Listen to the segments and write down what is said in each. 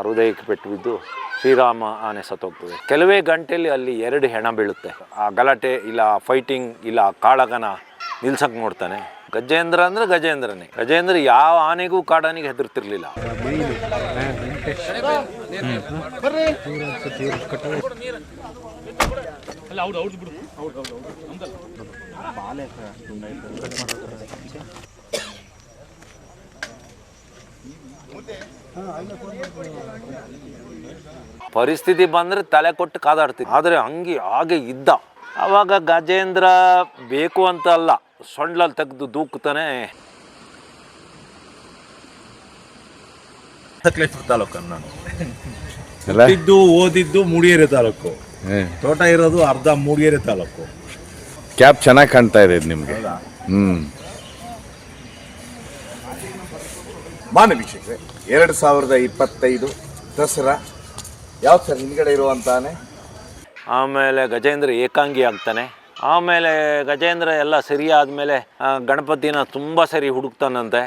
ಹೃದಯಕ್ಕೆ ಪೆಟ್ಟು ಬಿದ್ದು ಶ್ರೀರಾಮ ಆನೆ ಸತ್ತೋಗ್ತದೆ. ಕೆಲವೇ ಗಂಟೆಯಲ್ಲಿ ಅಲ್ಲಿ 2 ಹೆಣ ಬೀಳುತ್ತೆ. ಆ ಗಲಾಟೆ ಇಲ್ಲ, ಫೈಟಿಂಗ್ ಇಲ್ಲ, ಕಾಳಗನ ನಿಲ್ಸಕ್ಕೆ ನೋಡ್ತಾನೆ. ಗಜೇಂದ್ರ ಅಂದರೆ ಗಜೇಂದ್ರನೇ. ಗಜೇಂದ್ರ ಯಾವ ಆನೆಗೂ ಕಾಡಾನಿಗೆ ಹೆದರ್ತಿರ್ಲಿಲ್ಲ. ಪರಿಸ್ಥಿತಿ ಬಂದರೆ ತಲೆ ಕೊಟ್ಟು ಕಾದಾಡ್ತೀವಿ. ಆದರೆ ಹಾಗೆ ಇದ್ದ. ಆವಾಗ ಗಜೇಂದ್ರ ಬೇಕು ಅಂತ ಅಲ್ಲ, ಸೊಂಡ್ಲಲ್ಲಿ ತೆಗೆದು ದೂಕ್ತಾನೆ. ತಾಲೂಕು ನಾನು ಓದಿದ್ದು ಮೂಡಿಗೆರೆ ತಾಲೂಕು, ತೋಟ ಇರೋದು ಅರ್ಧ ಮೂಡಿಗೆರೆ ತಾಲೂಕು. ಕ್ಯಾಪ್ ಚೆನ್ನಾಗಿ ಕಾಣ್ತಾ ಇದೆ ನಿಮ್ಗೆ. ಮಾನ್ಯ ವೀಕ್ಷಕರೇ, 2025 ದಸರಾ ಯಾವ ಸರ್ ಹಿಂದ್ಗಡೆ ಇರುವಂತಾನೆ. ಆಮೇಲೆ ಗಜೇಂದ್ರ ಏಕಾಂಗಿ ಆಗ್ತಾನೆ. ಆಮೇಲೆ ಗಜೇಂದ್ರ ಎಲ್ಲ ಸರಿ ಆದಮೇಲೆ ಗಣಪತಿನ ತುಂಬ ಸರಿ ಹುಡುಕ್ತಾನಂತೆ.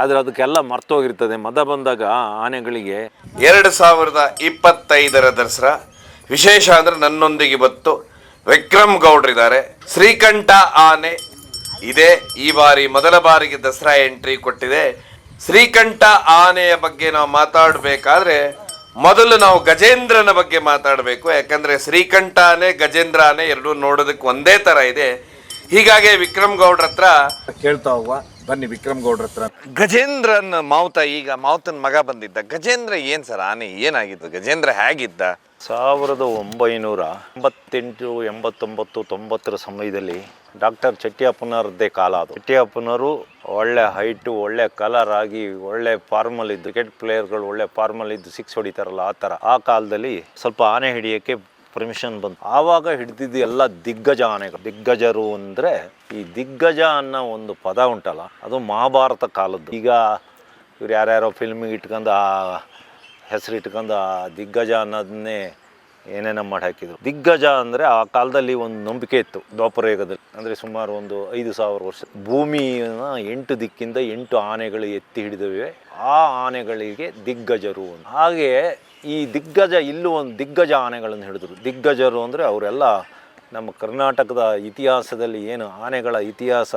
ಆದರೆ ಅದಕ್ಕೆಲ್ಲ ಮರ್ತೋಗಿರ್ತದೆ. ಮದ ಬಂದಾಗ ಆನೆಗಳಿಗೆ 2025 ದಸರಾ ವಿಶೇಷ ಅಂದರೆ ನನ್ನೊಂದಿಗೆ ಇವತ್ತು ವಿಕ್ರಮ್ ಗೌಡ್ರಿದ್ದಾರೆ. ಶ್ರೀಕಂಠ ಆನೆ ಇದೆ ಈ ಬಾರಿ ಮೊದಲ ಬಾರಿಗೆ ದಸರಾ ಎಂಟ್ರಿ ಕೊಟ್ಟಿದೆ. ಶ್ರೀಕಂಠ ಆನೆಯ ಬಗ್ಗೆ ನಾವು ಮಾತಾಡಬೇಕಾದ್ರೆ ಮೊದಲು ನಾವು ಗಜೇಂದ್ರನ ಬಗ್ಗೆ ಮಾತಾಡಬೇಕು. ಯಾಕಂದರೆ ಶ್ರೀಕಂಠ ಆನೆ ಗಜೇಂದ್ರ ಆನೆ ಎರಡೂ ನೋಡೋದಕ್ಕೆ ಒಂದೇ ಥರ ಇದೆ. ಹೀಗಾಗಿ ವಿಕ್ರಮ್ ಗೌಡ್ರ ಹತ್ರ ಕೇಳ್ತಾ ಹೋಗುವ ಬನ್ನಿ. ವಿಕ್ರಮ್ ಗೌಡ್ರ ಹತ್ರ ಗಜೇಂದ್ರನ ಮಾವತನ ಮಗ ಬಂದಿದ್ದ. ಗಜೇಂದ್ರ ಏನು ಸರ್ ಆನೆ ಏನಾಗಿತ್ತು? ಗಜೇಂದ್ರ ಹೇಗಿದ್ದ? 1988, 89, 90 ಸಮಯದಲ್ಲಿ ಡಾಕ್ಟರ್ ಚೆಟ್ಟಿಯಪ್ಪನವ್ರದ್ದೇ ಕಾಲ ಅದು. ಚೆಟ್ಟಿಯಪ್ಪನವರು ಒಳ್ಳೆ ಹೈಟು, ಒಳ್ಳೆ ಕಲರ್ ಆಗಿ, ಒಳ್ಳೆ ಫಾರ್ಮಲ್ ಇದ್ದು, ಕ್ರಿಕೆಟ್ ಪ್ಲೇಯರ್ಗಳು ಒಳ್ಳೆ ಫಾರ್ಮಲ್ ಇದ್ದು 6 ಹೊಡಿತಾರಲ್ಲ ಆ ಥರ. ಆ ಕಾಲದಲ್ಲಿ ಸ್ವಲ್ಪ ಆನೆ ಹಿಡಿಯೋಕ್ಕೆ ಪರ್ಮಿಷನ್ ಬಂತು. ಆವಾಗ ಹಿಡಿದಿದ್ದು ಎಲ್ಲ ದಿಗ್ಗಜ ಆನೆಗಳು. ದಿಗ್ಗಜರು ಅಂದರೆ ಈ ದಿಗ್ಗಜ ಅನ್ನೋ ಒಂದು ಪದ ಉಂಟಲ್ಲ, ಅದು ಮಹಾಭಾರತ ಕಾಲದ್ದು. ಈಗ ಇವ್ರು ಯಾರ್ಯಾರೋ ಫಿಲ್ಮಿಗೆ ಇಟ್ಕೊಂಡು ಆ ಹೆಸರು ಇಟ್ಕೊಂಡು ಆ ದಿಗ್ಗಜ ಅನ್ನೋದನ್ನೇ ಏನೇನೋ ಮಾಡಿ ಹಾಕಿದ್ರು. ದಿಗ್ಗಜ ಅಂದರೆ ಆ ಕಾಲದಲ್ಲಿ ಒಂದು ನಂಬಿಕೆ ಇತ್ತು ದ್ವಾಪರಯುಗದಲ್ಲಿ. ಅಂದರೆ ಸುಮಾರು ಒಂದು 5000 ವರ್ಷ ಭೂಮಿಯನ್ನು 8 ದಿಕ್ಕಿಂದ 8 ಆನೆಗಳು ಎತ್ತಿ ಹಿಡಿದವೆ. ಆ ಆನೆಗಳಿಗೆ ದಿಗ್ಗಜರು. ಹಾಗೆ ಈ ದಿಗ್ಗಜ ಇಲ್ಲೂ ಒಂದು ದಿಗ್ಗಜ ಆನೆಗಳನ್ನು ಹಿಡಿದ್ರು. ದಿಗ್ಗಜರು ಅಂದರೆ ಅವರೆಲ್ಲ ನಮ್ಮ ಕರ್ನಾಟಕದ ಇತಿಹಾಸದಲ್ಲಿ ಏನು ಆನೆಗಳ ಇತಿಹಾಸ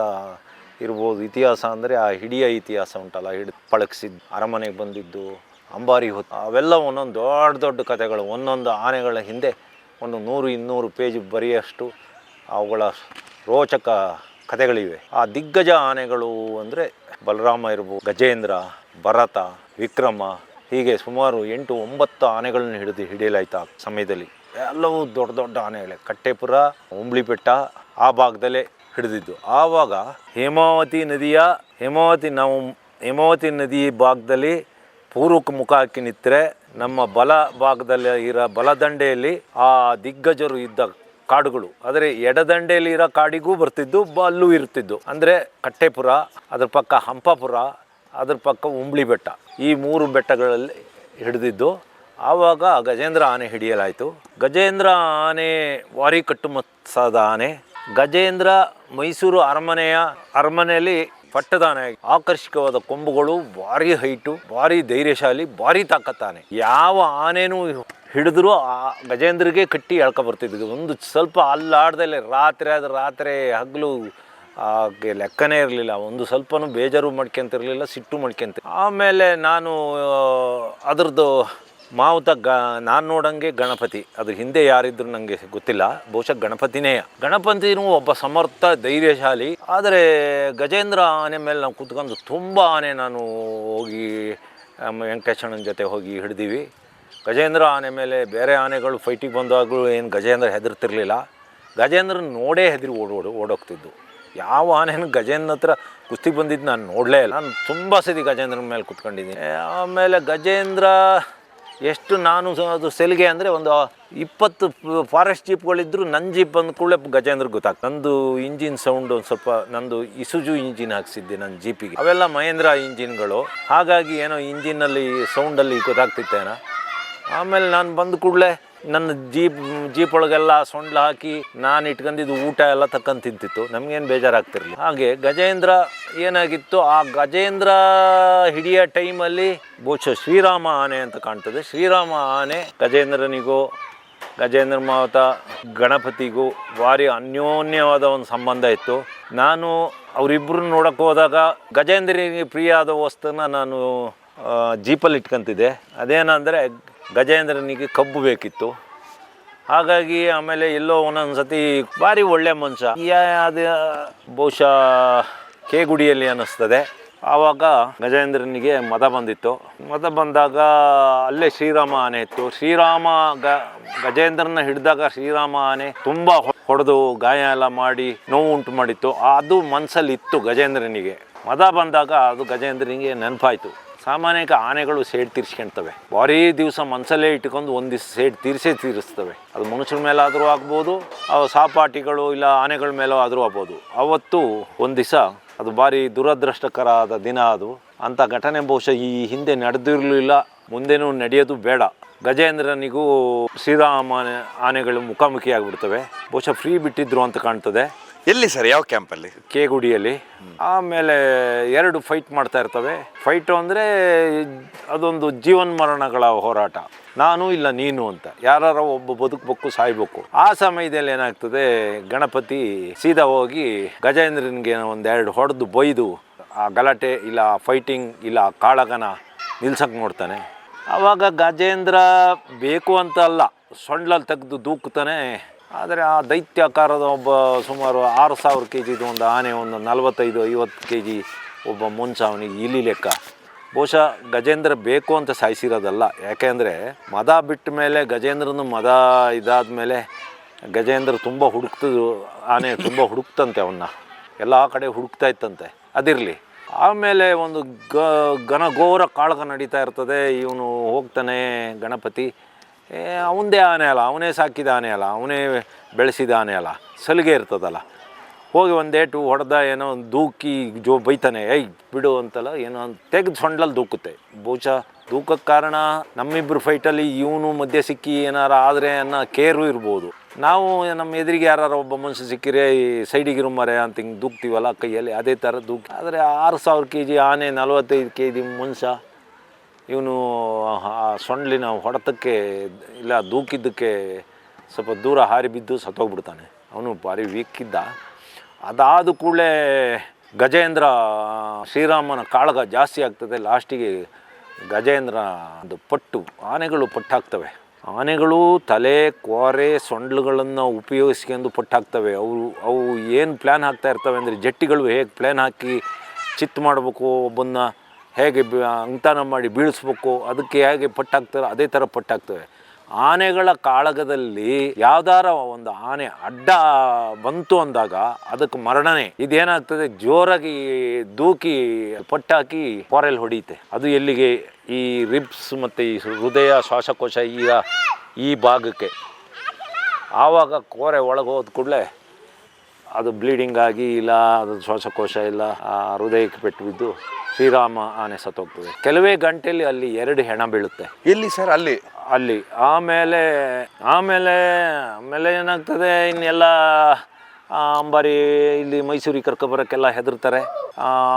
ಇರ್ಬೋದು. ಇತಿಹಾಸ ಅಂದರೆ ಆ ಹಿಡಿಯ ಇತಿಹಾಸ ಉಂಟಲ್ಲ, ಪಳಗಿಸಿದ್ದು, ಅರಮನೆಗೆ ಬಂದಿದ್ದು, ಅಂಬಾರಿ ಹೊತ್ತು, ಅವೆಲ್ಲ ಒಂದೊಂದು ದೊಡ್ಡ ದೊಡ್ಡ ಕಥೆಗಳು. ಒಂದೊಂದು ಆನೆಗಳ ಹಿಂದೆ ಒಂದು 100-200 ಪೇಜ್ ಬರೆಯೋಷ್ಟು ಅವುಗಳ ರೋಚಕ ಕಥೆಗಳಿವೆ. ಆ ದಿಗ್ಗಜ ಆನೆಗಳು ಅಂದರೆ ಬಲರಾಮ ಇರ್ಬೋದು, ಗಜೇಂದ್ರ, ಭರತ, ವಿಕ್ರಮ, ಹೀಗೆ ಸುಮಾರು 8-9 ಆನೆಗಳನ್ನು ಹಿಡಿಯಲಾಯ್ತು ಆ ಸಮಯದಲ್ಲಿ. ಎಲ್ಲವೂ ದೊಡ್ಡ ದೊಡ್ಡ ಆನೆಗಳೇ. ಕಟ್ಟೆಪುರ, ಉಂಬ್ಳಿಪೆಟ್ಟ ಆ ಭಾಗದಲ್ಲೇ ಹಿಡಿದಿದ್ದು. ಆವಾಗ ಹೇಮಾವತಿ ನದಿ ಭಾಗದಲ್ಲಿ ಪೂರ್ವಕ್ಕೆ ಮುಖ ಹಾಕಿ ನಿಂತರೆ ನಮ್ಮ ಬಲ ಭಾಗದಲ್ಲಿ ಇರೋ ಬಲದಂಡೆಯಲ್ಲಿ ಆ ದಿಗ್ಗಜರು ಇದ್ದ ಕಾಡುಗಳು. ಆದರೆ ಎಡದಂಡೆಯಲ್ಲಿ ಇರೋ ಕಾಡಿಗೂ ಬರ್ತಿದ್ದು, ಅಲ್ಲೂ ಇರ್ತಿದ್ದು. ಅಂದರೆ ಕಟ್ಟೆಪುರ, ಅದ್ರ ಪಕ್ಕ ಹಂಪಾಪುರ, ಅದ್ರ ಪಕ್ಕ ಉಂಬ್ಳಿ ಬೆಟ್ಟ, ಈ 3 ಬೆಟ್ಟಗಳಲ್ಲಿ ಹಿಡಿದಿದ್ದು. ಆವಾಗ ಗಜೇಂದ್ರ ಆನೆ ಹಿಡಿಯಲಾಯಿತು. ಗಜೇಂದ್ರ ಆನೆ ವಾರಿ ಕಟ್ಟುಮಸ್ತಾದ ಆನೆ. ಗಜೇಂದ್ರ ಮೈಸೂರು ಅರಮನೆಯಲ್ಲಿ ಪಟ್ಟದಾನೆ. ಆಕರ್ಷಕವಾದ ಕೊಂಬುಗಳು, ಭಾರಿ ಹೈಟು, ಭಾರಿ ಧೈರ್ಯಶಾಲಿ, ಭಾರಿ ತಾಕತ್ತಾನೆ. ಯಾವ ಆನೆನೂ ಹಿಡಿದ್ರು ಆ ಗಜೇಂದ್ರಿಗೆ ಕಟ್ಟಿ ಎಳ್ಕೊಬರ್ತಿದ್ವಿ. ಒಂದು ಸ್ವಲ್ಪ ಅಲ್ಲಾಡ್ದಲ್ಲೇ ರಾತ್ರಿ ಹಗಲು ಲೆಕ್ಕನೇ ಇರಲಿಲ್ಲ. ಒಂದು ಸ್ವಲ್ಪನೂ ಬೇಜಾರು ಮಾಡ್ಕೊಂತಿರ್ಲಿಲ್ಲ, ಸಿಟ್ಟು ಮಾಡ್ಕೊಂತ. ಆಮೇಲೆ ನಾನು ಅದ್ರದ್ದು ಮಾವುತ ನಾನು ನೋಡಂಗೆ ಗಣಪತಿ. ಅದ್ರ ಹಿಂದೆ ಯಾರಿದ್ರು ನನಗೆ ಗೊತ್ತಿಲ್ಲ, ಬಹುಶಃ ಗಣಪತಿನೂ ಒಬ್ಬ ಸಮರ್ಥ ಧೈರ್ಯಶಾಲಿ. ಆದರೆ ಗಜೇಂದ್ರ ಆನೆ ಮೇಲೆ ನಾವು ಕೂತ್ಕೊಂಡು ತುಂಬ ಆನೆ ನಾನು ಹೋಗಿ ವೆಂಕಟೇಶಣ್ಣನ ಜೊತೆ ಹೋಗಿ ಹಿಡಿದೀವಿ. ಗಜೇಂದ್ರ ಆನೆ ಮೇಲೆ ಬೇರೆ ಆನೆಗಳು ಫೈಟಿಗೆ ಬಂದಾಗಲೂ ಏನು ಗಜೇಂದ್ರ ಹೆದರ್ತಿರ್ಲಿಲ್ಲ. ಗಜೇಂದ್ರನ ನೋಡೇ ಹೆದರಿ ಓಡೋಗ್ತಿದ್ದು. ಯಾವ ಆನೆನೂ ಗಜೇಂದ್ರ ಹತ್ರ ಕುಸ್ತಿಗೆ ಬಂದಿದ್ದು ನಾನು ನೋಡಲೇ ಇಲ್ಲ. ನಾನು ತುಂಬ ಸತಿ ಗಜೇಂದ್ರನ ಮೇಲೆ ಕೂತ್ಕೊಂಡಿದ್ದೀನಿ. ಆಮೇಲೆ ಗಜೇಂದ್ರ ಎಷ್ಟು ನಾನು ಅದು ಸೆಲ್ಗೆ ಅಂದರೆ ಒಂದು 20 ಫಾರೆಸ್ಟ್ ಜೀಪ್ಗಳಿದ್ದರೂ ನನ್ನ ಜೀಪ್ ಬಂದ ಕೂಡಲೇ ಗಜೇಂದ್ರ ಗೊತ್ತಾಗ್ತದೆ. ನಂದು ಇಂಜಿನ್ ಸೌಂಡ್ ಒಂದು ಸ್ವಲ್ಪ, ನಂದು ಇಸುಜು ಇಂಜಿನ್ ಹಾಕ್ಸಿದ್ದೆ ನನ್ನ ಜೀಪಿಗೆ. ಅವೆಲ್ಲ ಮಹೇಂದ್ರ ಇಂಜಿನ್ಗಳು, ಹಾಗಾಗಿ ಏನೋ ಇಂಜಿನಲ್ಲಿ ಸೌಂಡಲ್ಲಿ ಗೊತ್ತಾಗ್ತಿತ್ತೇನೋ. ಆಮೇಲೆ ನಾನು ಬಂದ ಕೂಡಲೇ ನನ್ನ ಜೀಪ್ ಒಳಗೆಲ್ಲ ಸೊಂಡ್ಲು ಹಾಕಿ ನಾನು ಇಟ್ಕೊಂಡಿದ್ದು ಊಟ ಎಲ್ಲ ತಕ್ಕಂತ ತಿಂತಿತ್ತು. ನಮಗೇನು ಬೇಜಾರಾಗ್ತಿರ್ಲಿಲ್ಲ. ಹಾಗೆ ಗಜೇಂದ್ರ ಏನಾಗಿತ್ತು, ಆ ಗಜೇಂದ್ರ ಹಿಡಿಯೋ ಟೈಮಲ್ಲಿ ಬಹುಶಃ ಶ್ರೀರಾಮ ಆನೆ ಅಂತ ಕಾಣ್ತದೆ. ಶ್ರೀರಾಮ ಆನೆ ಗಜೇಂದ್ರನಿಗೂ ಗಜೇಂದ್ರ ಮಾವತ ಗಣಪತಿಗೂ ಭಾರಿ ಅನ್ಯೋನ್ಯವಾದ ಒಂದು ಸಂಬಂಧ ಇತ್ತು. ನಾನು ಅವರಿಬ್ಬರನ್ನ ನೋಡೋಕೆ ಹೋದಾಗ ಗಜೇಂದ್ರನಿಗೆ ಪ್ರಿಯ ಆದ ವಸ್ತುನ ನಾನು ಜೀಪಲ್ಲಿ ಇಟ್ಕೊಂತಿದ್ದೆ. ಅದೇನಂದರೆ ಗಜೇಂದ್ರನಿಗೆ ಕಬ್ಬು ಬೇಕಿತ್ತು. ಹಾಗಾಗಿ ಆಮೇಲೆ ಎಲ್ಲೋ ಒಂದೊಂದು ಸತಿ ಭಾರಿ ಒಳ್ಳೆ ಮನುಷ್ಯ. ಅದು ಬಹುಶಃ ಕೇಗುಡಿಯಲ್ಲಿ ಅನ್ನಿಸ್ತದೆ. ಆವಾಗ ಗಜೇಂದ್ರನಿಗೆ ಮದ ಬಂದಿತ್ತು. ಮದ ಬಂದಾಗ ಅಲ್ಲೇ ಶ್ರೀರಾಮ ಆನೆ ಇತ್ತು. ಗಜೇಂದ್ರನ ಹಿಡಿದಾಗ ಶ್ರೀರಾಮ ಆನೆ ತುಂಬ ಹೊಡೆದು ಗಾಯ ಎಲ್ಲ ಮಾಡಿ ನೋವು ಉಂಟು ಮಾಡಿತ್ತು. ಅದು ಮನಸ್ಸಲ್ಲಿ ಇತ್ತು ಗಜೇಂದ್ರನಿಗೆ. ಮದ ಬಂದಾಗ ಅದು ಗಜೇಂದ್ರನಿಗೆ ನೆನಪಾಯಿತು. ಸಾಮಾನ್ಯಕ್ಕೆ ಆನೆಗಳು ಸೇಡ್ ತೀರಿಸ್ಕೊಳ್ತವೆ. ಭಾರೀ ದಿವಸ ಮನಸ್ಸಲ್ಲೇ ಇಟ್ಕೊಂಡು ಒಂದು ದಿವಸ ಸೇಡ್ ತೀರಿಸ್ತವೆ. ಅದು ಮನುಷ್ಯರ ಮೇಲಾದರೂ ಆಗ್ಬೋದು, ಅವು ಸಹಪಾಠಿಗಳು ಇಲ್ಲ ಆನೆಗಳ ಮೇಲೂ ಆದರೂ ಆಗ್ಬೋದು. ಅವತ್ತು ಒಂದು ದಿವಸ ಅದು ಭಾರಿ ದುರದೃಷ್ಟಕರವಾದ ದಿನ. ಅದು ಅಂಥ ಘಟನೆ ಬಹುಶಃ ಈ ಹಿಂದೆ ನಡೆದಿರಲಿಲ್ಲ, ಮುಂದೆನೂ ನಡೆಯೋದು ಬೇಡ. ಗಜೇಂದ್ರನಿಗೂ ಶ್ರೀರಾಮ ಆನೆಗಳು ಮುಖಾಮುಖಿ ಆಗಿಬಿಡ್ತವೆ. ಬಹುಶಃ ಫ್ರೀ ಬಿಟ್ಟಿದ್ರು ಅಂತ ಕಾಣ್ತದೆ. ಎಲ್ಲಿ ಸರ್, ಯಾವ ಕ್ಯಾಂಪಲ್ಲಿ? ಕೇಗುಡಿಯಲ್ಲಿ. ಆಮೇಲೆ 2 ಫೈಟ್ ಮಾಡ್ತಾ ಇರ್ತವೆ. ಫೈಟು ಅಂದರೆ ಅದೊಂದು ಜೀವನ್ಮರಣಗಳ ಹೋರಾಟ. ನಾನು ಇಲ್ಲ ನೀನು ಅಂತ, ಯಾರು ಒಬ್ಬ ಬದುಕಬೇಕು, ಸಾಯ್ಬೇಕು. ಆ ಸಮಯದಲ್ಲಿ ಏನಾಗ್ತದೆ, ಗಣಪತಿ ಸೀದಾ ಹೋಗಿ ಗಜೇಂದ್ರನಿಗೆ 1-2 ಹೊಡೆದು ಬೈದು ಆ ಗಲಾಟೆ ಇಲ್ಲ ಫೈಟಿಂಗ್ ಇಲ್ಲ ಕಾಳಗನ ನಿಲ್ಸಕ್ಕೆ ನೋಡ್ತಾನೆ. ಆವಾಗ ಗಜೇಂದ್ರ ಬೇಕು ಅಂತ ಅಲ್ಲ, ಸೊಂಡ್ಲಲ್ಲಿ ತೆಗೆದು ದೂಕ್ತಾನೆ. ಆದರೆ ಆ ದೈತ್ಯಾಕಾರದ ಒಬ್ಬ ಸುಮಾರು 6000 kg ಒಂದು ಆನೆ, ಒಂದು 45-50 kg ಒಬ್ಬ ಮನುಷ್ಯ, ಅವನಿಗೆ ಇಲಿ ಲೆಕ್ಕ. ಬಹುಶಃ ಗಜೇಂದ್ರ ಬೇಕು ಅಂತ ಸಾಯಿಸಿರೋದಲ್ಲ. ಯಾಕೆಂದರೆ ಮದ ಬಿಟ್ಟ ಮೇಲೆ ಗಜೇಂದ್ರನ ಮದ ಇದಾದ ಮೇಲೆ ಗಜೇಂದ್ರ ತುಂಬ ಆನೆ ತುಂಬ ಹುಡುಕ್ತಂತೆ, ಅವನ್ನ ಎಲ್ಲ ಕಡೆ ಹುಡುಕ್ತಾ ಇತ್ತಂತೆ. ಅದಿರಲಿ. ಆಮೇಲೆ ಒಂದು ಘನಘೋರ ಕಾಳಗ ನಡೀತಾ ಇರ್ತದೆ. ಇವನು ಹೋಗ್ತಾನೆ ಗಣಪತಿ. ಅವನದೇ ಆನೆ ಅಲ್ಲ, ಅವನೇ ಸಾಕಿದ ಆನೆ ಅಲ್ಲ, ಅವನೇ ಬೆಳೆಸಿದ ಆನೆ ಅಲ್ಲ, ಸಲಿಗೆ ಇರ್ತದಲ್ಲ. ಹೋಗಿ ಒಂದೇಟು ಹೊಡೆದ, ಏನೋ ಒಂದು ದೂಕಿ ಬೈತಾನೆ, ಏಯ್ ಬಿಡು ಅಂತಲ್ಲ, ಏನೋ ತೆಗೆದು ಸೊಂಡ್ಲಲ್ಲಿ ದೂಕುತ್ತೆ. ಬಹುಶಃ ದೂಕಕ್ಕೆ ಕಾರಣ ನಮ್ಮಿಬ್ಬರು ಫೈಟಲ್ಲಿ ಇವನು ಮಧ್ಯೆ ಸಿಕ್ಕಿ ಏನಾರು ಆದರೆ ಅನ್ನೋ ಕೇರು ಇರ್ಬೋದು. ನಾವು ನಮ್ಮ ಎದುರಿಗೆ ಯಾರು ಒಬ್ಬ ಮನುಷ್ಯ ಸಿಕ್ಕಿರೆ ಈ ಸೈಡಿಗಿರು ಮರೆ ಅಂತ ಹಿಂಗೆ ದೂಕ್ತೀವಲ್ಲ ಕೈಯಲ್ಲಿ, ಅದೇ ಥರ ದೂಕಿ. ಆದರೆ 6000 kg ಆನೆ, 45 kg ಮನುಷ್ಯ, ಇವನು ಸೊಂಡ್ಲಿನ ಹೊಡೆತಕ್ಕೆ ಇಲ್ಲ ದೂಕಿದ್ದಕ್ಕೆ ಸ್ವಲ್ಪ ದೂರ ಹಾರಿ ಬಿದ್ದು ಸತ್ತೋಗ್ಬಿಡ್ತಾನೆ. ಅವನು ಭಾರಿ ವೀಕ್ ಇದ್ದ. ಅದಾದ ಕೂಡಲೇ ಗಜೇಂದ್ರ ಶ್ರೀರಾಮನ ಕಾಳಗ ಜಾಸ್ತಿ ಆಗ್ತದೆ. ಲಾಸ್ಟಿಗೆ ಗಜೇಂದ್ರ ಒಂದು ಆನೆಗಳು ಪಟ್ಟಾಗ್ತವೆ. ಆನೆಗಳು ತಲೆ, ಕೋರೆ, ಸೊಂಡ್ಲುಗಳನ್ನು ಉಪಯೋಗಿಸ್ಕೊಂಡು ಪಟ್ಟಾಗ್ತವೆ. ಅವು ಏನು ಪ್ಲ್ಯಾನ್ ಹಾಕ್ತಾ ಇರ್ತವೆ ಅಂದರೆ, ಜಟ್ಟಿಗಳು ಹೇಗೆ ಪ್ಲ್ಯಾನ್ ಹಾಕಿ ಚಿತ್ತು ಮಾಡಬೇಕು, ಒಬ್ಬನ್ನ ಹೇಗೆ ಅಂತಾನ ಮಾಡಿ ಬೀಳಿಸ್ಬೇಕು, ಅದಕ್ಕೆ ಹೇಗೆ ಪಟ್ಟಾಗ್ತಾರೆ ಅದೇ ಥರ ಪಟ್ಟಾಗ್ತವೆ. ಆನೆಗಳ ಕಾಳಗದಲ್ಲಿ ಯಾವ್ದಾರ ಒಂದು ಆನೆ ಅಡ್ಡ ಬಂತು ಅಂದಾಗ ಅದಕ್ಕೆ ಮರಣನೇ. ಇದೇನಾಗ್ತದೆ, ಜೋರಾಗಿ ದೂಕಿ ಪಟ್ಟಾಕಿ ಕೋರೆಲ್ ಹೊಡೆಯುತ್ತೆ. ಅದು ಎಲ್ಲಿಗೆ, ಈ ರಿಬ್ಸ್ ಮತ್ತು ಈ ಹೃದಯ ಶ್ವಾಸಕೋಶ ಈ ಭಾಗಕ್ಕೆ. ಆವಾಗ ಕೋರೆ ಒಳಗೆ ಹೋದ ಕೂಡಲೇ ಅದು ಬ್ಲೀಡಿಂಗ್ ಆಗಿ ಇಲ್ಲ ಅದು ಶ್ವಾಸಕೋಶ ಇಲ್ಲ ಹೃದಯಕ್ಕೆ ಪೆಟ್ಟು ಬಿದ್ದು ಶ್ರೀರಾಮ ಆನೆ ಸತ್ತೋಗ್ತದೆ. ಕೆಲವೇ ಗಂಟೆಯಲ್ಲಿ ಅಲ್ಲಿ 2 ಹೆಣ ಬೀಳುತ್ತೆ. ಎಲ್ಲಿ ಸರ್? ಅಲ್ಲಿ ಆಮೇಲೆ ಏನಾಗ್ತದೆ, ಇನ್ನೆಲ್ಲ ಅಂಬಾರಿ ಇಲ್ಲಿ ಮೈಸೂರಿಗೆ ಕರ್ಕೊಬರೋಕ್ಕೆಲ್ಲ ಹೆದರ್ತಾರೆ.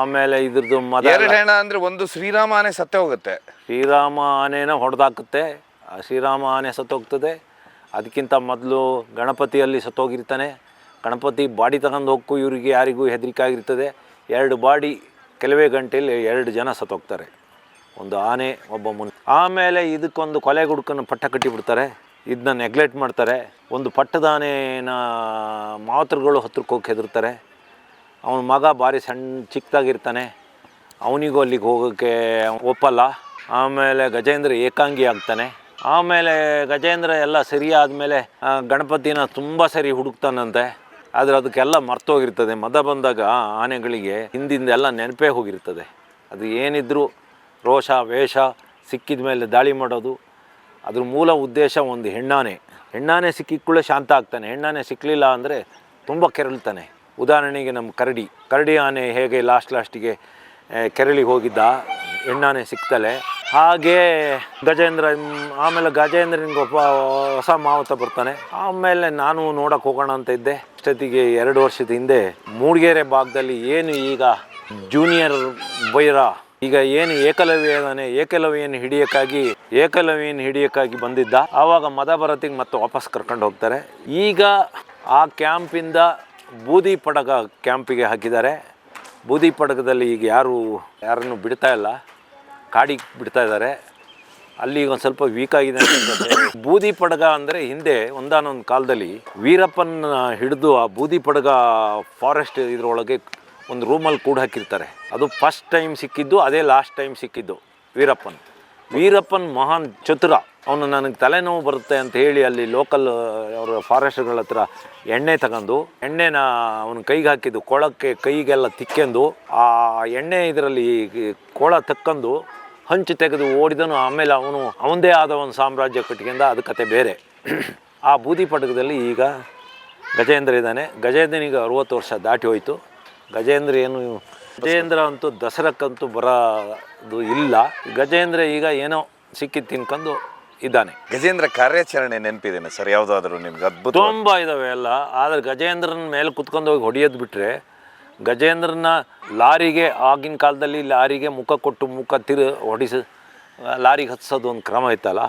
ಆಮೇಲೆ ಇದ್ರದ್ದು 2 ಹೆಣ ಅಂದರೆ ಒಂದು ಶ್ರೀರಾಮ ಆನೆ ಸತ್ತೇ ಹೋಗುತ್ತೆ. ಶ್ರೀರಾಮ ಆನೆನ ಹೊಡೆದಾಕುತ್ತೆ, ಶ್ರೀರಾಮ ಆನೆ ಸತ್ತೋಗ್ತದೆ. ಅದಕ್ಕಿಂತ ಮೊದಲು ಗಣಪತಿಯಲ್ಲಿ ಸತ್ತೋಗಿರ್ತಾನೆ. ಗಣಪತಿ ಬಾಡಿ ತಗೊಂಡು ಹೋಗಕ್ಕೂ ಇವರಿಗೆ ಯಾರಿಗೂ ಹೆದರಿಕೆ ಆಗಿರ್ತದೆ. 2 ಬಾಡಿ ಕೆಲವೇ ಗಂಟೆಯಲ್ಲಿ 2 ಜನ ಸತ್ತೋಗ್ತಾರೆ, ಒಂದು ಆನೆ ಒಬ್ಬ ಆಮೇಲೆ ಇದಕ್ಕೊಂದು ಕೊಲೆ ಗುಡುಕನ್ನು ಪಟ್ಟ ಕಟ್ಟಿಬಿಡ್ತಾರೆ. ಇದನ್ನ ನೆಗ್ಲೆಕ್ಟ್ ಮಾಡ್ತಾರೆ. ಒಂದು ಪಟ್ಟದ ಆನೆನ ಮಾತೃಗಳು ಹತ್ರಕ್ಕೆ ಹೋಗಿ ಹೆದರ್ತಾರೆ. ಅವನ ಮಗ ಭಾರಿ ಚಿಕ್ಕದಾಗಿರ್ತಾನೆ, ಅವನಿಗೂ ಅಲ್ಲಿಗೆ ಹೋಗೋಕ್ಕೆ ಒಪ್ಪಲ್ಲ. ಆಮೇಲೆ ಗಜೇಂದ್ರ ಏಕಾಂಗಿ ಆಗ್ತಾನೆ. ಆಮೇಲೆ ಗಜೇಂದ್ರ ಎಲ್ಲ ಸರಿ ಆದಮೇಲೆ ಗಣಪತಿನ ತುಂಬ ಸರಿ ಹುಡುಕ್ತಾನಂತೆ. ಆದರೆ ಅದಕ್ಕೆಲ್ಲ ಮರ್ತೋಗಿರ್ತದೆ. ಮದ ಬಂದಾಗ ಆನೆಗಳಿಗೆ ಹಿಂದಿಂದೆಲ್ಲ ನೆನಪೇ ಹೋಗಿರ್ತದೆ. ಅದು ಏನಿದ್ರೂ ರೋಷ ವೇಷ ಸಿಕ್ಕಿದ ಮೇಲೆ ದಾಳಿ ಮಾಡೋದು. ಅದ್ರ ಮೂಲ ಉದ್ದೇಶ ಒಂದು ಹೆಣ್ಣಾನೆ ಸಿಕ್ಕಿಕೊಳ್ಳೆ ಶಾಂತ ಆಗ್ತಾನೆ. ಹೆಣ್ಣಾನೆ ಸಿಕ್ಕಲಿಲ್ಲ ಅಂದರೆ ತುಂಬ ಕೆರಳ್ತಾನೆ. ಉದಾಹರಣೆಗೆ ನಮ್ಮ ಕರಡಿ ಆನೆ ಹೇಗೆ ಲಾಸ್ಟಿಗೆ ಕೆರಳಿಗೆ ಹೋಗಿದ್ದ, ಹೆಣ್ಣಾನೆ ಸಿಕ್ತಲೆ ಹಾಗೆ ಗಜೇಂದ್ರ, ಆಮೇಲೆ ಗಜೇಂದ್ರನಿಗೆ ಒಬ್ಬ ಹೊಸ ಮಾವತ ಬರ್ತಾನೆ. ಆಮೇಲೆ ನಾನು ನೋಡಕ್ಕೆ ಹೋಗೋಣ ಅಂತ ಇದ್ದೆ. ಅಷ್ಟೊತ್ತಿಗೆ 2 ವರ್ಷದ ಹಿಂದೆ ಮೂಡಿಗೆರೆ ಭಾಗದಲ್ಲಿ ಏನು ಈಗ ಜೂನಿಯರ್ ಬೈರ, ಈಗ ಏನು ಏಕಲವ್ಯನ ಹಿಡಿಯಕ್ಕಾಗಿ ಬಂದಿದ್ದ. ಆವಾಗ ಮದಭರತಿಗೆ ಮತ್ತೆ ವಾಪಸ್ ಕರ್ಕೊಂಡು ಹೋಗ್ತಾರೆ. ಈಗ ಆ ಕ್ಯಾಂಪಿಂದ ಬೂದಿ ಪಡಗ ಕ್ಯಾಂಪಿಗೆ ಹಾಕಿದ್ದಾರೆ. ಬೂದಿ ಪಡಗದಲ್ಲಿ ಈಗ ಯಾರನ್ನು ಬಿಡ್ತಾ ಇಲ್ಲ, ಕಾಡಿಗೆ ಬಿಡ್ತಾ ಇದ್ದಾರೆ. ಅಲ್ಲಿ ಒಂದು ಸ್ವಲ್ಪ ವೀಕ್ ಆಗಿದೆ ಅಂತ. ಬೂದಿ ಪಡಗ ಅಂದರೆ ಹಿಂದೆ ಒಂದಾನೊಂದು ಕಾಲದಲ್ಲಿ ವೀರಪ್ಪನ ಹಿಡಿದು ಆ ಬೂದಿ ಪಡಗ ಫಾರೆಸ್ಟ್ ಇದರೊಳಗೆ ಒಂದು ರೂಮಲ್ಲಿ ಕೂಡ ಹಾಕಿರ್ತಾರೆ. ಅದು ಫಸ್ಟ್ ಟೈಮ್ ಸಿಕ್ಕಿದ್ದು, ಅದೇ ಲಾಸ್ಟ್ ಟೈಮ್ ಸಿಕ್ಕಿದ್ದು ವೀರಪ್ಪನ್ ಮಹಾನ್ ಚತುರ. ಅವನು ನನಗೆ ತಲೆನೋವು ಬರುತ್ತೆ ಅಂತ ಹೇಳಿ ಅಲ್ಲಿ ಲೋಕಲ್ ಅವರ ಫಾರೆಸ್ಟ್ಗಳ ಹತ್ರ ಎಣ್ಣೆ ತಗೊಂಡು ಎಣ್ಣೆನ ಅವನ ಕೈಗೆ ಹಾಕಿದ್ದು, ಕೊಳಕ್ಕೆ ಕೈಗೆಲ್ಲ ತಿಕ್ಕೊಂಡು ಆ ಎಣ್ಣೆ ಇದರಲ್ಲಿ ಕೊಳ ತಕ್ಕೊಂಡು ಹಂಚು ತೆಗೆದು ಓಡಿದನು. ಆಮೇಲೆ ಅವನದೇ ಆದ ಒಂದು ಸಾಮ್ರಾಜ್ಯ ಕಟ್ಟಿಗೆಂದ, ಅದು ಕತೆ ಬೇರೆ. ಆ ಬೂದಿ ಪಡಗದಲ್ಲಿ ಈಗ ಗಜೇಂದ್ರ ಇದ್ದಾನೆ. ಗಜೇಂದ್ರನಿಗೆ 60 ವರ್ಷ ದಾಟಿ ಹೋಯಿತು. ಗಜೇಂದ್ರ ಅಂತೂ ದಸರಕ್ಕಂತೂ ಬರೋದು ಇಲ್ಲ. ಗಜೇಂದ್ರ ಈಗ ಏನೋ ಸಿಕ್ಕಿದ್ದು ತಿನ್ಕೊಂಡು ಇದ್ದಾನೆ. ಗಜೇಂದ್ರ ಕಾರ್ಯಾಚರಣೆ ನೆನಪಿದ್ದೇನೆ ಸರ್ ಯಾವುದಾದ್ರೂ ನಿಮ್ಗೆ? ಅದ್ಭುತ ತುಂಬ ಇದ್ದಾವೆ ಎಲ್ಲ. ಆದರೆ ಗಜೇಂದ್ರನ ಮೇಲೆ ಕುತ್ಕೊಂಡು ಹೋಗಿ ಹೊಡೆಯೋದು ಬಿಟ್ಟರೆ, ಗಜೇಂದ್ರನ ಆಗಿನ ಕಾಲದಲ್ಲಿ ಲಾರಿಗೆ ಮುಖ ಹೊಡಿಸಿ ಲಾರಿಗೆ ಹತ್ಸೋದು ಒಂದು ಕ್ರಮ ಇತ್ತಲ್ಲ,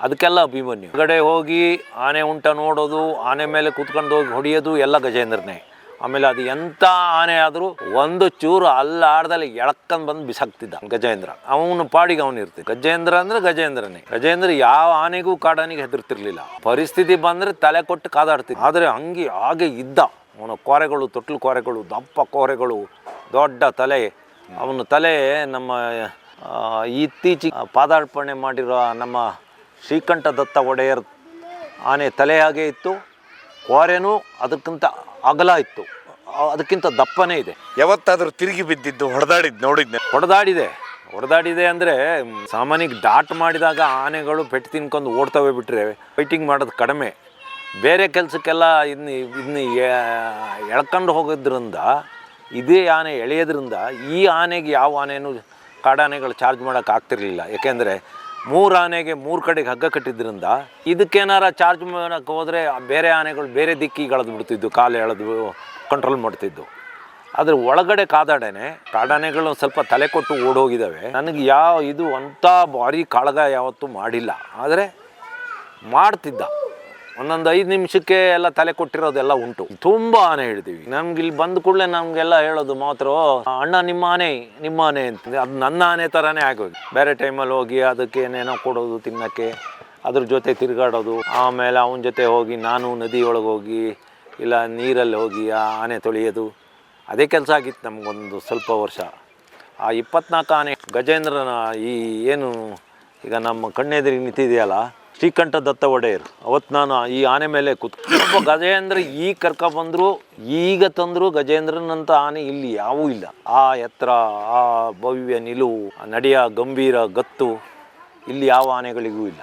ಅದಕ್ಕೆಲ್ಲ ಅಭಿಮನ್ಯು. ಹೊರಗಡೆ ಹೋಗಿ ಆನೆ ಉಂಟ ನೋಡೋದು, ಆನೆ ಮೇಲೆ ಕುತ್ಕೊಂಡು ಹೋಗಿ ಹೊಡೆಯೋದು ಎಲ್ಲ ಗಜೇಂದ್ರನೇ. ಆಮೇಲೆ ಅದು ಎಂಥ ಆನೆ ಆದರೂ ಒಂದು ಚೂರು ಅಲ್ಲಾಡ್ದಲ್ಲಿ ಎಳ್ಕೊಂಡು ಬಂದು ಬಿಸಾಕ್ತಿದ್ದ ಗಜೇಂದ್ರ. ಅವನು ಪಾಡಿಗೆ ಅವನು ಇರ್ತಿದ್ದ. ಗಜೇಂದ್ರ ಅಂದರೆ ಗಜೇಂದ್ರನೇ. ಗಜೇಂದ್ರ ಯಾವ ಆನೆಗೂ ಕಾಡಾನಿಗೆ ಹೆದರ್ತಿರ್ಲಿಲ್ಲ. ಪರಿಸ್ಥಿತಿ ಬಂದರೆ ತಲೆ ಕೊಟ್ಟು ಕಾದಾಡ್ತಿದ್ದ. ಆದರೆ ಹಾಗೆ ಇದ್ದ. ಅವನ ಕೋರೆಗಳು, ತೊಟ್ಲು ಕೋರೆಗಳು, ದಪ್ಪ ಕೋರೆಗಳು, ದೊಡ್ಡ ತಲೆ. ಅವನ ತಲೆ ನಮ್ಮ ಇತ್ತೀಚೆಗೆ ಪಾದಾರ್ಪಣೆ ಮಾಡಿರೋ ನಮ್ಮ ಶ್ರೀಕಂಠ ದತ್ತ ಒಡೆಯರ್ ಆನೆ ತಲೆ ಹಾಗೆ ಇತ್ತು. ಕೋರೆನೂ ಅದಕ್ಕಿಂತ ಅಗಲ ಇತ್ತು, ಅದಕ್ಕಿಂತ ದಪ್ಪನೇ ಇದೆ. ಯಾವತ್ತಾದರೂ ತಿರುಗಿ ಬಿದ್ದಿದ್ದು ಹೊಡೆದಾಡಿದೆ ಅಂದರೆ ಸಾಮಾನ್ಯಕ್ಕೆ ಡಾಟ್ ಮಾಡಿದಾಗ ಆನೆಗಳು ಪೆಟ್ಟು ತಿನ್ಕೊಂಡು ಓಡ್ತವೆ ಬಿಟ್ಟರೆ ಫೈಟಿಂಗ್ ಮಾಡೋದು ಕಡಿಮೆ. ಬೇರೆ ಕೆಲಸಕ್ಕೆಲ್ಲ ಇದನ್ನ ಎಳ್ಕೊಂಡು ಹೋಗೋದ್ರಿಂದ, ಇದೇ ಆನೆ ಎಳೆಯೋದ್ರಿಂದ ಈ ಆನೆಗೆ ಯಾವ ಆನೆಯೂ ಕಾಡಾನೆಗಳು ಚಾರ್ಜ್ ಮಾಡೋಕೆ ಆಗ್ತಿರ್ಲಿಲ್ಲ. ಯಾಕೆಂದರೆ 3 ಆನೆಗೆ 3 ಕಡೆಗೆ ಹಗ್ಗ ಕಟ್ಟಿದ್ರಿಂದ ಇದಕ್ಕೇನಾರ ಚಾರ್ಜ್ ಮಾಡೋಕ್ಕೆ ಹೋದರೆ ಬೇರೆ ಆನೆಗಳು ಬೇರೆ ದಿಕ್ಕಿಗೆ ಎಳೆದು ಬಿಡ್ತಿದ್ದು, ಕಾಲು ಎಳೆದು ಕಂಟ್ರೋಲ್ ಮಾಡ್ತಿದ್ದು. ಆದರೆ ಒಳಗಡೆ ಕಾಡಾನೆಗಳು ಸ್ವಲ್ಪ ತಲೆ ಕೊಟ್ಟು ಓಡೋಗಿದ್ದಾವೆ. ನನಗೆ ಇದು ಅಂಥ ಭಾರಿ ಕಾಳಗ ಯಾವತ್ತೂ ಮಾಡಿಲ್ಲ. ಆದರೆ ಮಾಡ್ತಿದ್ದ. ಒಂದೊಂದು 5 ನಿಮಿಷಕ್ಕೆ ಎಲ್ಲ ತಲೆ ಕೊಟ್ಟಿರೋದೆಲ್ಲ ಉಂಟು. ತುಂಬ ಆನೆ ಹಿಡ್ತೀವಿ. ನಮ್ಗೆ ಇಲ್ಲಿ ಬಂದ ಕೂಡಲೇ ನಮಗೆಲ್ಲ ಹೇಳೋದು ಮಾತ್ರ, ಅಣ್ಣ ನಿಮ್ಮ ಆನೆ ಅಂತ. ಅದು ನನ್ನ ಆನೆ ಥರನೇ ಆಗೋಗಿ. ಬೇರೆ ಟೈಮಲ್ಲಿ ಹೋಗಿ ಅದಕ್ಕೆ ಏನೇನೋ ಕೊಡೋದು ತಿನ್ನೋಕ್ಕೆ, ಅದ್ರ ಜೊತೆ ತಿರುಗಾಡೋದು. ಆಮೇಲೆ ಅವನ ಜೊತೆ ಹೋಗಿ ನಾನು ನದಿಯೊಳಗೆ ಹೋಗಿ ಇಲ್ಲ ನೀರಲ್ಲಿ ಹೋಗಿ ಆ ಆನೆ ತೊಳೆಯೋದು, ಅದೇ ಕೆಲಸ ಆಗಿತ್ತು ನಮಗೊಂದು ಸ್ವಲ್ಪ ವರ್ಷ. ಆ 24 ಆನೆ ಗಜೇಂದ್ರನ ಏನು ಈಗ ನಮ್ಮ ಕಣ್ಣೆದುರಿಗೆ ನಿಂತಿದೆಯಲ್ಲ, ಶ್ರೀಕಂಠ ದತ್ತ ಒಡೆಯರ್, ಅವತ್ತು ನಾನು ಈ ಆನೆ ಮೇಲೆ ಗಜೇಂದ್ರ ಕರ್ಕೊಬಂದರು. ಈಗ ತಂದರು ಗಜೇಂದ್ರನಂಥ ಆನೆ ಇಲ್ಲಿ ಯಾವೂ ಇಲ್ಲ. ಆ ಎತ್ತರ, ಆ ಭವ್ಯ ನಿಲುವು, ನಡೆಯ ಗಂಭೀರ ಗತ್ತು ಇಲ್ಲಿ ಯಾವ ಆನೆಗಳಿಗೂ ಇಲ್ಲ.